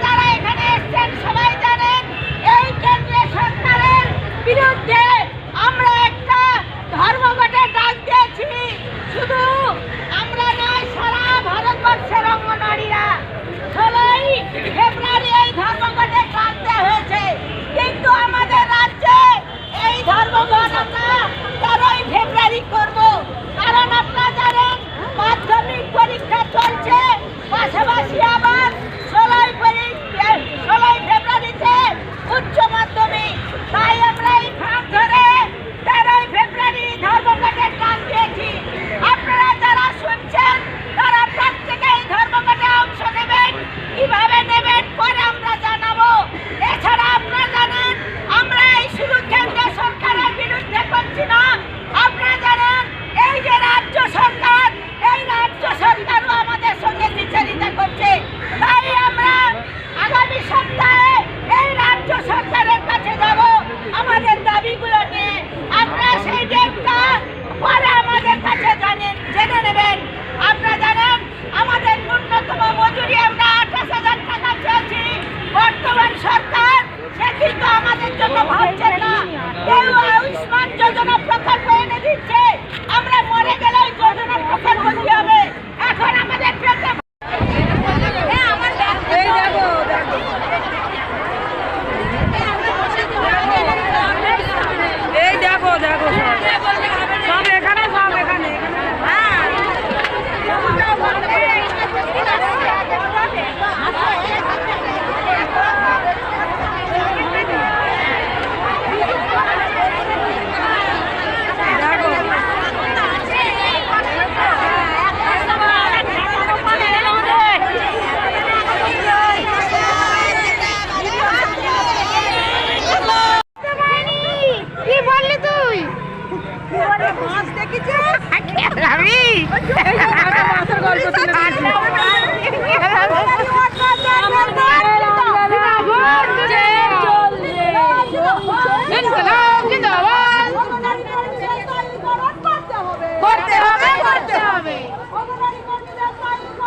যারা এখানে এসছেন সবাই জানেন এই কেন্দ্রীয় সরকারের বিরুদ্ধে আমরা একটা ধর্মঘটের ডাক দিয়েছি। শুধু আমরা নয়, সারা ভারতবর্ষের অঙ্গনারীরা 16ই ফেব্রুয়ারি এই ধর্মঘটের ডাক দেওয়া হয়েছে, কিন্তু আমাদের রাজ্যে এই ধর্মঘট আমরা 13ই ফেব্রুয়ারি করব। কারণ আপনারা জানেন মাধ্যমিক পরীক্ষা চলছে, পাশাপাশি আবার 16ই ফেব্রুয়ারিতে উচ্চ মাধ্যমিক। তাই আমরা এই ভাগ ধরে 13ই ফেব্রুয়ারি ধর্মঘটের ডাক দিয়েছি। আপনারা যারা শুনছেন তারা প্রত্যেকে এই ধর্মঘটে অংশ নেবেন। কিভাবে নেবেন পরে আমরা জানাবো। এছাড়া আপনারা জানেন আমরা এই শুধু কেন্দ্র সরকারের বিরুদ্ধে করছি না, আপনারা জানেন এই যে রাজ্য সরকার, এই রাজ্য সরকারও আমাদের সঙ্গে বিচারিতা করছে। তাই আমরা আগামী সপ্তাহে এই রাজ্য সরকারের কাছে যাব আমাদের দাবিগুলো নিয়ে। আপনারা সেই ডেটটা পরে আমাদের কাছে জেনে নেবেন। আপনারা জানেন আমাদের ন্যূনতম মজুরি আমরা 28,000 টাকা চেয়েছি। বর্তমান সরকার সে কিন্তু আমাদের জন্য ভাবছেন না। কেউ আয়ুষ্মান যোজনা প্রকল্প এনে দিচ্ছে, আমরা মরে গেলে ওই যোজনার প্রকল্প কি হবে? এখন আমাদের পেটে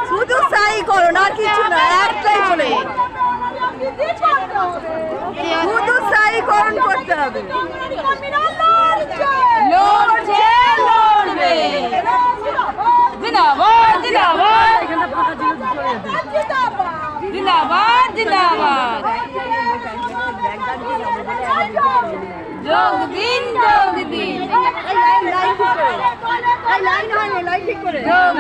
শুধু সাই করো না, কিছু না, একটাই বলে শুধু সাইকরণ করতে হবে। লড়ছে লড়বে, জিন্দাবাদ জিন্দাবাদ জিন্দাবাদ জিন্দাবাদ, যোগ দিন যোগ দিন, যোগ